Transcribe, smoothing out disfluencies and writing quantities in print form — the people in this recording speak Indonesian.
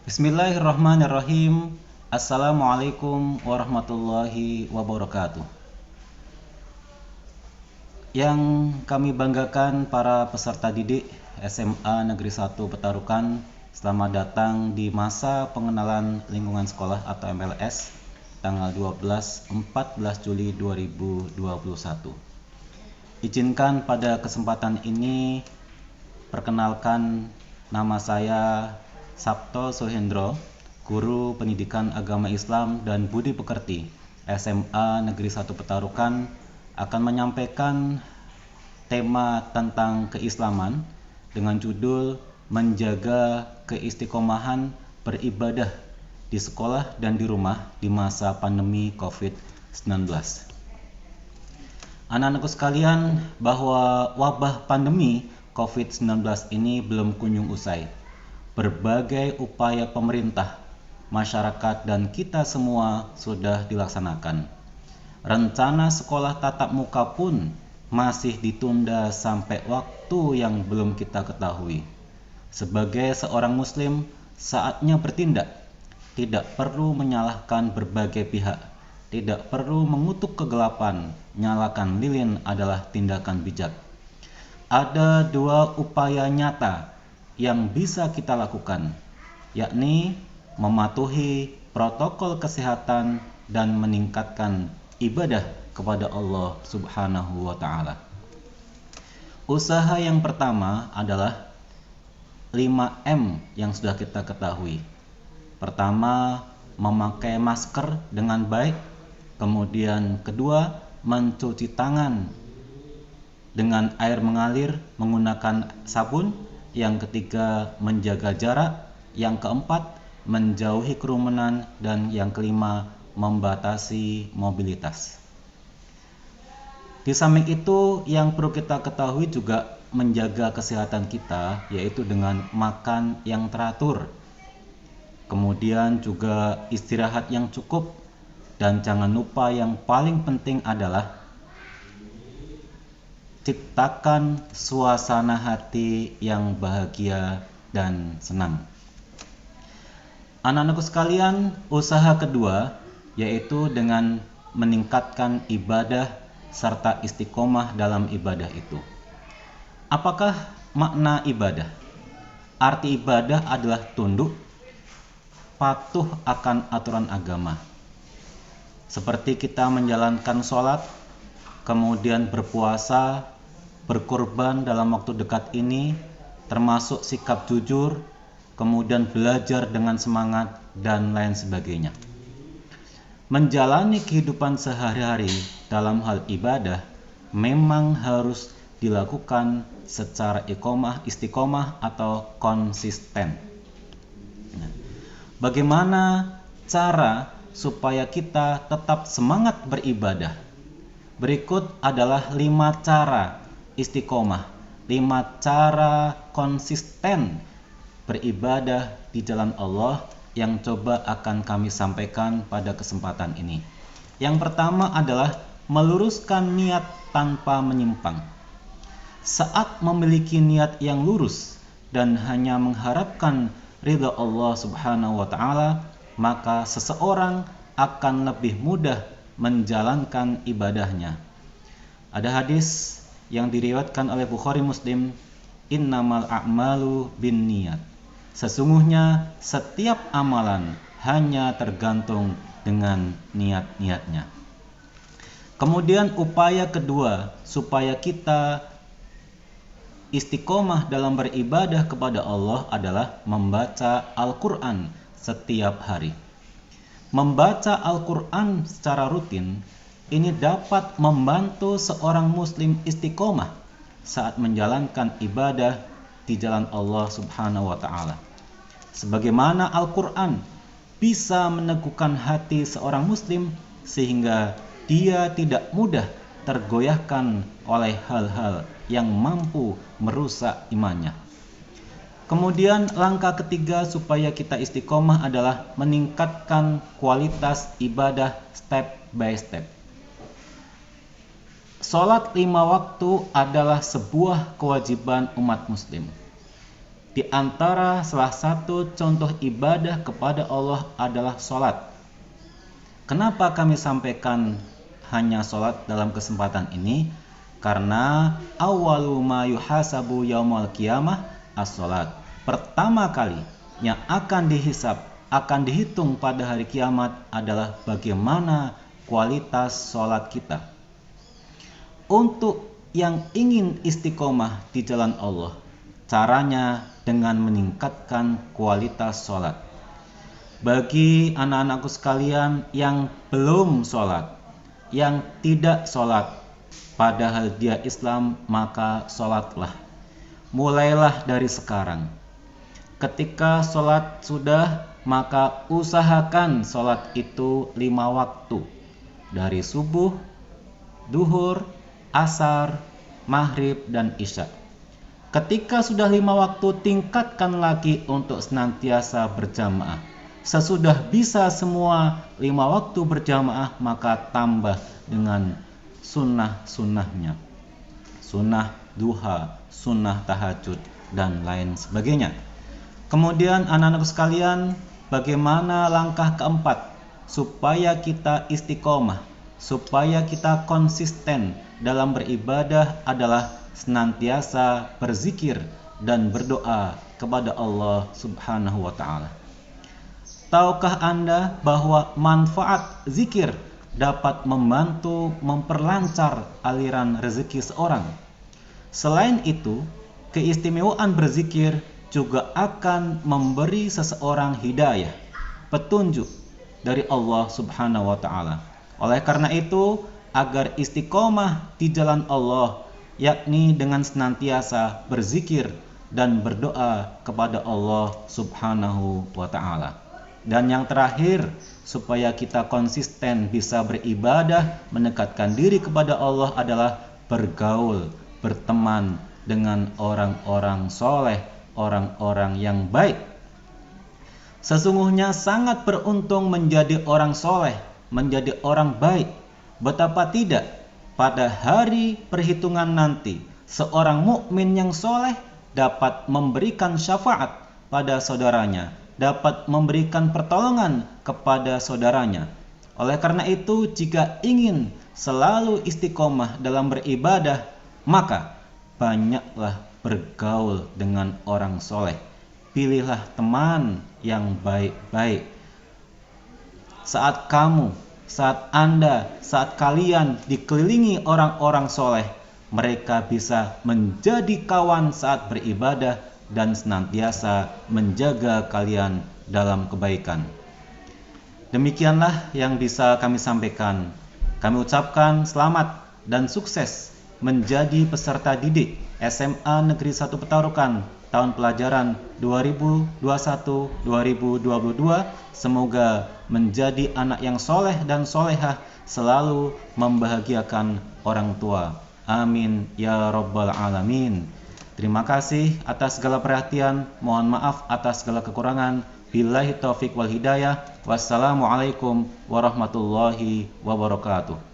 Bismillahirrahmanirrahim. Assalamualaikum warahmatullahi wabarakatuh. Yang kami banggakan para peserta didik SMA Negeri 1 Petarukan, selamat datang di masa pengenalan lingkungan sekolah atau MLS tanggal 14 Juli 2021. Izinkan pada kesempatan ini perkenalkan nama saya Sabto Sohendro, Guru Pendidikan Agama Islam dan Budi Pekerti SMA Negeri 1 Petarukan, akan menyampaikan tema tentang keislaman dengan judul Menjaga Keistiqomahan Beribadah di Sekolah dan di Rumah di Masa Pandemi COVID-19. Anak-anakku sekalian, bahwa wabah pandemi COVID-19 ini belum kunjung usai. Berbagai upaya pemerintah, masyarakat, dan kita semua sudah dilaksanakan. Rencana sekolah tatap muka pun masih ditunda sampai waktu yang belum kita ketahui. Sebagai seorang muslim, saatnya bertindak. Tidak perlu menyalahkan berbagai pihak. Tidak perlu mengutuk kegelapan. Nyalakan lilin adalah tindakan bijak. Ada dua upaya nyata yang bisa kita lakukan, yakni mematuhi protokol kesehatan dan meningkatkan ibadah kepada Allah Subhanahu wa Ta'ala. Usaha yang pertama adalah 5M yang sudah kita ketahui. Pertama, memakai masker dengan baik. Kemudian kedua, mencuci tangan dengan air mengalir menggunakan sabun. Yang ketiga, menjaga jarak. Yang keempat, menjauhi kerumunan. Dan yang kelima, membatasi mobilitas. Di samping itu, yang perlu kita ketahui juga menjaga kesehatan kita, yaitu dengan makan yang teratur. Kemudian juga istirahat yang cukup. Dan jangan lupa yang paling penting adalah ciptakan suasana hati yang bahagia dan senang. Anak-anakku sekalian, usaha kedua yaitu dengan meningkatkan ibadah serta istiqomah dalam ibadah itu. Apakah makna ibadah? Arti ibadah adalah tunduk, patuh akan aturan agama. Seperti kita menjalankan sholat, kemudian berpuasa, berkorban dalam waktu dekat ini, termasuk sikap jujur, kemudian belajar dengan semangat, dan lain sebagainya. Menjalani kehidupan sehari-hari dalam hal ibadah memang harus dilakukan secara istiqomah atau konsisten. Bagaimana cara supaya kita tetap semangat beribadah? Berikut adalah 5 cara istiqomah, 5 cara konsisten beribadah di jalan Allah yang coba akan kami sampaikan pada kesempatan ini. Yang pertama adalah meluruskan niat tanpa menyimpang. Saat memiliki niat yang lurus dan hanya mengharapkan ridha Allah Subhanahu wa Ta'ala, maka seseorang akan lebih mudah menjalankan ibadahnya. Ada hadis yang diriwayatkan oleh Bukhari Muslim, innamal a'malu binniyat. Sesungguhnya setiap amalan hanya tergantung dengan niat-niatnya. Kemudian upaya kedua supaya kita istiqomah dalam beribadah kepada Allah adalah membaca Al-Quran setiap hari. Membaca Al-Quran secara rutin ini dapat membantu seorang muslim istiqomah saat menjalankan ibadah di jalan Allah Subhanahu wa Ta'ala. Sebagaimana Al-Quran bisa meneguhkan hati seorang muslim sehingga dia tidak mudah tergoyahkan oleh hal-hal yang mampu merusak imannya. Kemudian langkah ketiga supaya kita istiqomah adalah meningkatkan kualitas ibadah step by step. Salat 5 waktu adalah sebuah kewajiban umat muslim. Di antara salah satu contoh ibadah kepada Allah adalah sholat. Kenapa kami sampaikan hanya sholat dalam kesempatan ini? Karena awwalu ma yuhasabu yaumal qiyamah as-sholat. Pertama kali yang akan dihisab, akan dihitung pada hari kiamat adalah bagaimana kualitas sholat kita. Untuk yang ingin istiqomah di jalan Allah, caranya dengan meningkatkan kualitas sholat. Bagi anak-anakku sekalian yang belum sholat, yang tidak sholat, padahal dia Islam, maka sholatlah. Mulailah dari sekarang. Ketika sholat sudah, maka usahakan sholat itu 5 waktu. Dari subuh, duhur, asar, maghrib, dan isya. Ketika sudah 5 waktu, tingkatkan lagi untuk senantiasa berjamaah. Sesudah bisa semua 5 waktu berjamaah, maka tambah dengan sunnah-sunnahnya. Sunnah duha, sunnah tahajud, dan lain sebagainya. Kemudian anak-anak sekalian, bagaimana langkah keempat supaya kita istiqomah, supaya kita konsisten dalam beribadah adalah senantiasa berzikir dan berdoa kepada Allah Subhanahu wa ta'ala. Tahukah Anda bahwa manfaat zikir dapat membantu memperlancar aliran rezeki seorang? Selain itu, keistimewaan berzikir juga akan memberi seseorang hidayah, petunjuk dari Allah Subhanahu wa ta'ala. Oleh karena itu, agar istiqomah di jalan Allah, yakni dengan senantiasa berzikir dan berdoa kepada Allah Subhanahu wa ta'ala. Dan yang terakhir, supaya kita konsisten bisa beribadah, mendekatkan diri kepada Allah adalah bergaul, berteman dengan orang-orang soleh, orang-orang yang baik. Sesungguhnya sangat beruntung menjadi orang soleh, menjadi orang baik. Betapa tidak, pada hari perhitungan nanti, seorang mukmin yang soleh dapat memberikan syafaat pada saudaranya, dapat memberikan pertolongan kepada saudaranya. Oleh karena itu, jika ingin selalu istiqomah dalam beribadah, maka banyaklah bergaul dengan orang soleh. Pilihlah teman yang baik-baik. Saat Anda, saat kalian dikelilingi orang-orang soleh, mereka bisa menjadi kawan saat beribadah dan senantiasa menjaga kalian dalam kebaikan. Demikianlah yang bisa kami sampaikan. Kami ucapkan selamat dan sukses menjadi peserta didik SMA Negeri 1 Petarukan tahun pelajaran 2021-2022. Semoga menjadi anak yang soleh dan solehah, selalu membahagiakan orang tua. Amin ya rabbal alamin. Terima kasih atas segala perhatian. Mohon maaf atas segala kekurangan. Billahi taufik wal hidayah. Wassalamualaikum warahmatullahi wabarakatuh.